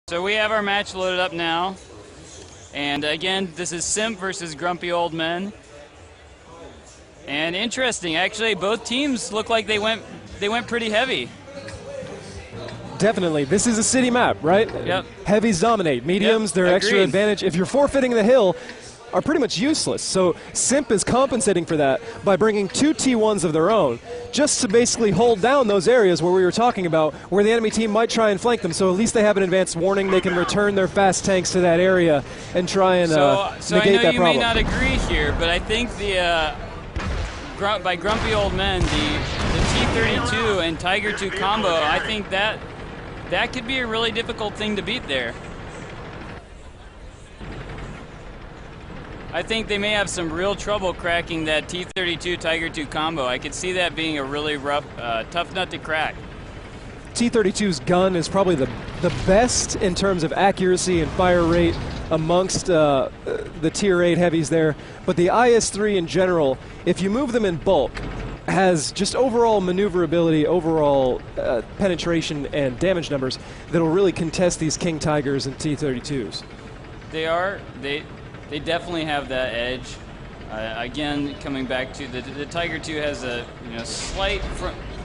So we have our match loaded up now, and again, this is Simp versus Grumpy Old Men. And interesting, actually, both teams look like they went pretty heavy. Definitely, this is a city map, right? Yep. Heavies dominate, mediums, their extra advantage. If you're forfeiting the hill, are pretty much useless. So Simp is compensating for that by bringing two T1s of their own, just to basically hold down those areas where we were talking about, where the enemy team might try and flank them. So at least they have an advanced warning. They can return their fast tanks to that area and try and negate that problem. So I know you may not agree here, but I think by Grumpy Old Men, the T-32 and Tiger 2 combo, I think that could be a really difficult thing to beat there. I think they may have some real trouble cracking that T-32 Tiger 2 combo. I could see that being a really rough, tough nut to crack. T-32's gun is probably the best in terms of accuracy and fire rate amongst the Tier 8 heavies there. But the IS-3 in general, if you move them in bulk, has just overall maneuverability, overall penetration and damage numbers that'll really contest these King Tigers and T-32s. They definitely have that edge. Again, coming back to the Tiger 2 has a slight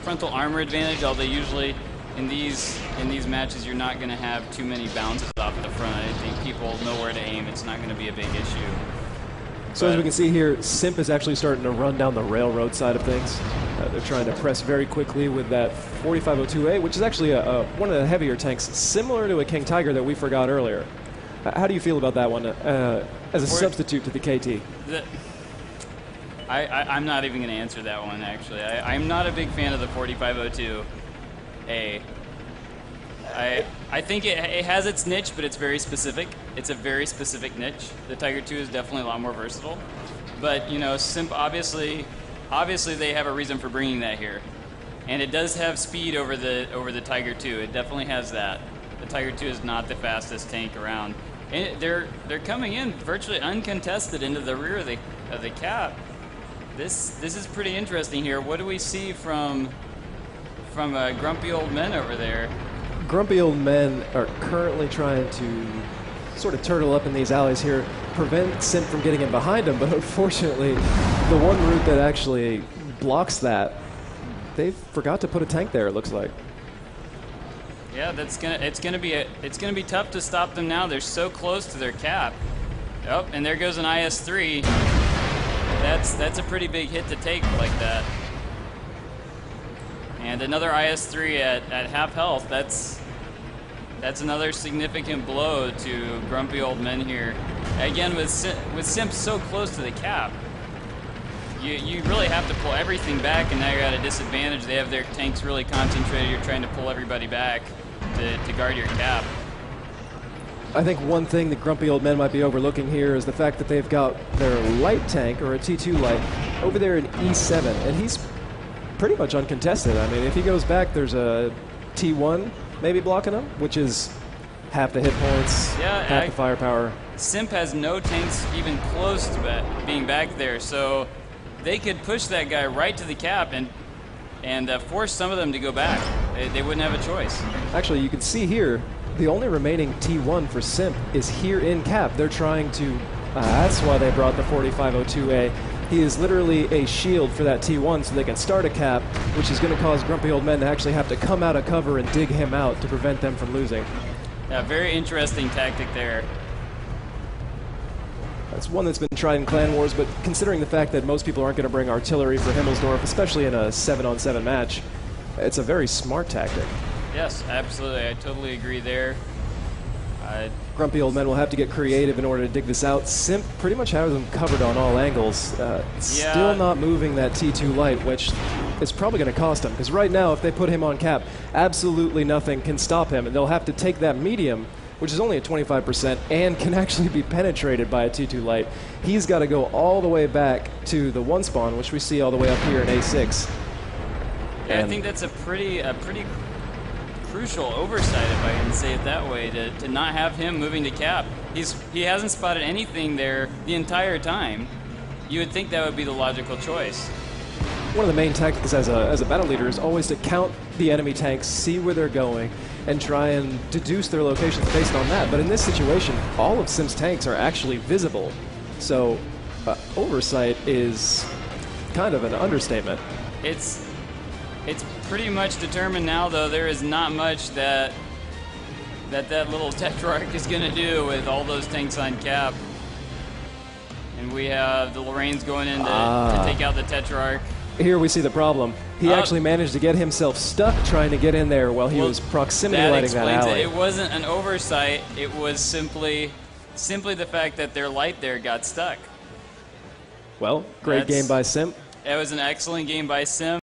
frontal armor advantage, although usually in these matches you're not going to have too many bounces off the front. I think people know where to aim. It's not going to be a big issue. So as we can see here, Simp is actually starting to run down the railroad side of things. They're trying to press very quickly with that 4502A, which is actually one of the heavier tanks, similar to a King Tiger that we forgot earlier. How do you feel about that one as a substitute to the KT? I'm not even going to answer that one, actually. I'm not a big fan of the 4502A. I think it has its niche, but it's very specific. It's a very specific niche. The Tiger 2 is definitely a lot more versatile. But, Simp, obviously they have a reason for bringing that here. And it does have speed over the Tiger 2. It definitely has that. The Tiger 2 is not the fastest tank around. And they're coming in virtually uncontested into the rear of the cap. This is pretty interesting here. What do we see from Grumpy Old Men over there? Grumpy Old Men are currently trying to sort of turtle up in these alleys here, prevent Simp from getting in behind them, but unfortunately the one route that actually blocks that, they forgot to put a tank there, it looks like. Yeah, it's gonna be tough to stop them now. They're so close to their cap. Oh, and there goes an IS-3. That's a pretty big hit to take like that. And another IS-3 at half health. That's another significant blow to Grumpy Old Men here. Again, with Simp so close to the cap, you really have to pull everything back, and now you're at a disadvantage. They have their tanks really concentrated. You're trying to pull everybody back to guard your cap. I think one thing that Grumpy Old Men might be overlooking here is the fact that they've got their light tank, or a T2 light, over there in E7, and he's pretty much uncontested. I mean, if he goes back, there's a T1 maybe blocking him, which is half the hit points, half the firepower. Simp has no tanks even close to being back there, so they could push that guy right to the cap and force some of them to go back. They wouldn't have a choice. Actually, you can see here, the only remaining T1 for Simp is here in cap. They're trying to, that's why they brought the 4502A. He is literally a shield for that T1 so they can start a cap, which is going to cause Grumpy Old Men to actually have to come out of cover and dig him out to prevent them from losing. Yeah, very interesting tactic there. That's one that's been tried in Clan Wars, but considering the fact that most people aren't going to bring artillery for Himmelsdorf, especially in a 7-on-7 match, it's a very smart tactic. Yes, absolutely. I totally agree there. Grumpy Old Men will have to get creative in order to dig this out. Simp pretty much has them covered on all angles. Still not moving that T2 light, which is probably going to cost him, because right now, if they put him on cap, absolutely nothing can stop him, and they'll have to take that medium, which is only at 25% and can actually be penetrated by a T2 light. He's got to go all the way back to the one spawn, which we see all the way up here in A6. Yeah, I think that's a pretty crucial oversight, if I can say it that way, to not have him moving to cap. He hasn't spotted anything there the entire time. You would think that would be the logical choice. One of the main tactics as a battle leader is always to count the enemy tanks, see where they're going, and try and deduce their locations based on that. But in this situation, all of SIMP's tanks are actually visible. So oversight is kind of an understatement. It's pretty much determined now, though. There is not much that little Tetrarch is going to do with all those tanks on cap. And we have the Lorraine's going in to take out the Tetrarch. Here we see the problem. He actually managed to get himself stuck trying to get in there while he was proximity lighting that alley. It wasn't an oversight. It was simply the fact that their light there got stuck. Well, great game by SIMP. It was an excellent game by SIMP.